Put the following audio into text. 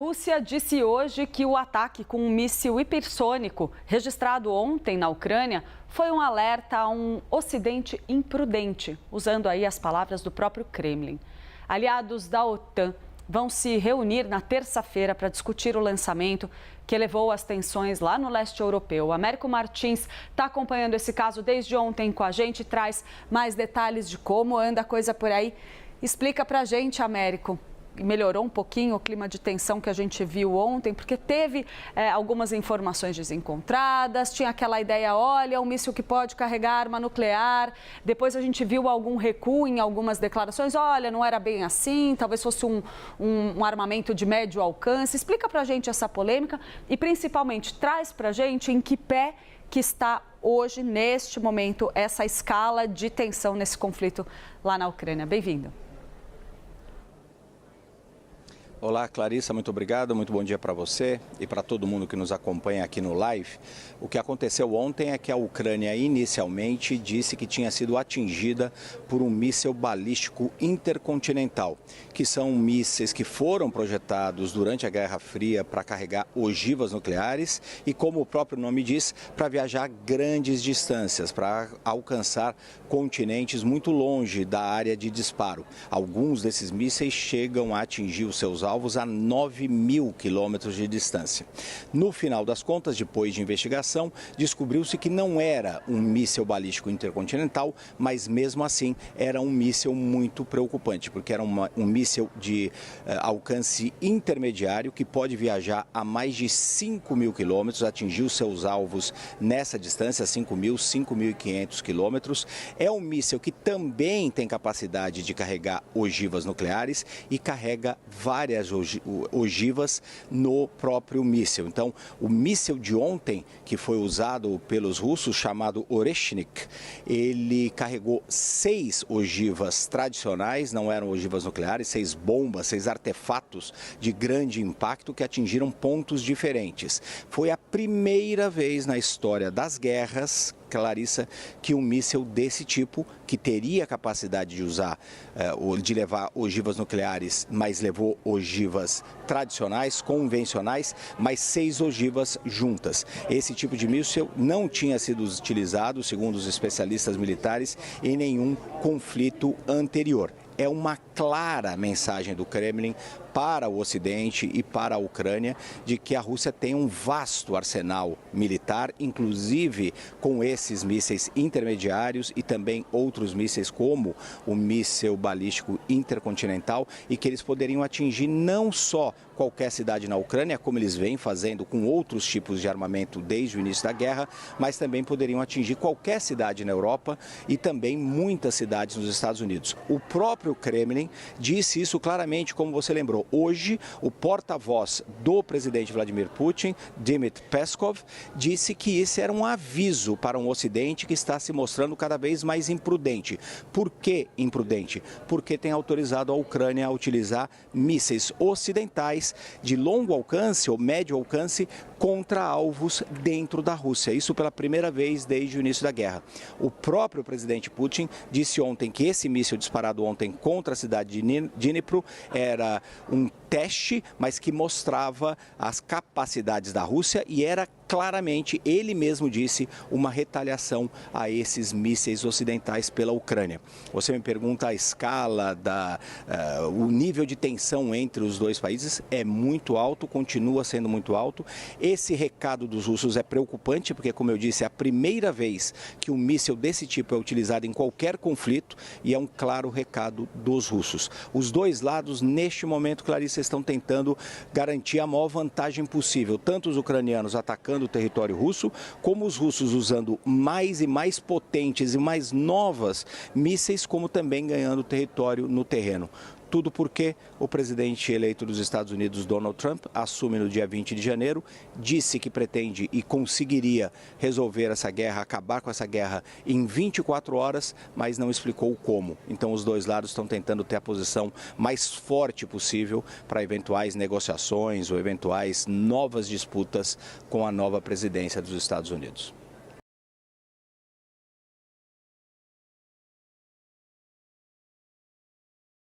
A Rússia disse hoje que o ataque com um míssil hipersônico registrado ontem na Ucrânia foi um alerta a um Ocidente imprudente, usando aí as palavras do próprio Kremlin. Aliados da OTAN vão se reunir na terça-feira para discutir o lançamento que elevou as tensões lá no leste europeu. O Américo Martins está acompanhando esse caso desde ontem com a gente e traz mais detalhes de como anda a coisa por aí. Explica para a gente, Américo. Melhorou um pouquinho o clima de tensão que a gente viu ontem, porque teve algumas informações desencontradas, tinha aquela ideia, olha, um míssil que pode carregar arma nuclear. Depois a gente viu algum recuo em algumas declarações, olha, não era bem assim, talvez fosse um armamento de médio alcance. Explica pra gente essa polêmica e principalmente traz pra gente em que pé que está hoje, neste momento, essa escala de tensão nesse conflito lá na Ucrânia. Bem-vindo. Olá, Clarissa, muito obrigado, muito bom dia para você e para todo mundo que nos acompanha aqui no live. O que aconteceu ontem é que a Ucrânia inicialmente disse que tinha sido atingida por um míssil balístico intercontinental, que são mísseis que foram projetados durante a Guerra Fria para carregar ogivas nucleares e, como o próprio nome diz, para viajar grandes distâncias, para alcançar continentes muito longe da área de disparo. Alguns desses mísseis chegam a atingir os seus alvos a 9.000 quilômetros de distância. No final das contas, depois de investigação, descobriu-se que não era um míssil balístico intercontinental, mas mesmo assim era um míssil muito preocupante, porque era um míssil de alcance intermediário que pode viajar a mais de 5.000 quilômetros, atingir os seus alvos nessa distância, 5.000, 5.500 quilômetros. É um míssil que também tem capacidade de carregar ogivas nucleares e carrega várias ogivas no próprio míssil. Então, o míssil de ontem, que foi usado pelos russos, chamado Oreshnik, ele carregou 6 ogivas tradicionais, não eram ogivas nucleares, 6 bombas, 6 artefatos de grande impacto que atingiram pontos diferentes. Foi a primeira vez na história das guerras, Clarissa, que um míssil desse tipo, que teria capacidade de usar, de levar ogivas nucleares, mas levou ogivas tradicionais, convencionais, mas 6 ogivas juntas. Esse tipo de míssil não tinha sido utilizado, segundo os especialistas militares, em nenhum conflito anterior. É uma clara mensagem do Kremlin para o Ocidente e para a Ucrânia de que a Rússia tem um vasto arsenal militar, inclusive com esses mísseis intermediários e também outros mísseis como o míssil balístico intercontinental, e que eles poderiam atingir não só qualquer cidade na Ucrânia, como eles vêm fazendo com outros tipos de armamento desde o início da guerra, mas também poderiam atingir qualquer cidade na Europa e também muitas cidades nos Estados Unidos. O próprio Kremlin disse isso claramente, como você lembrou. Hoje, o porta-voz do presidente Vladimir Putin, Dmitry Peskov, disse que esse era um aviso para um Ocidente que está se mostrando cada vez mais imprudente. Por que imprudente? Porque tem autorizado a Ucrânia a utilizar mísseis ocidentais de longo alcance ou médio alcance contra alvos dentro da Rússia. Isso pela primeira vez desde o início da guerra. O próprio presidente Putin disse ontem que esse míssil disparado ontem contra a cidade de Dnipro era um teste, mas que mostrava as capacidades da Rússia e era claramente, ele mesmo disse, uma retaliação a esses mísseis ocidentais pela Ucrânia. Você me pergunta a escala, o nível de tensão entre os dois países é muito alto, continua sendo muito alto. Esse recado dos russos é preocupante porque, como eu disse, é a primeira vez que um míssil desse tipo é utilizado em qualquer conflito e é um claro recado dos russos. Os dois lados, neste momento, Clarissa, estão tentando garantir a maior vantagem possível, tanto os ucranianos atacando o território russo, como os russos usando mais e mais potentes e mais novas mísseis, como também ganhando território no terreno. Tudo porque o presidente eleito dos Estados Unidos, Donald Trump, assume no dia 20 de janeiro, disse que pretende e conseguiria resolver essa guerra, acabar com essa guerra em 24 horas, mas não explicou como. Então os dois lados estão tentando ter a posição mais forte possível para eventuais negociações ou eventuais novas disputas com a nova presidência dos Estados Unidos.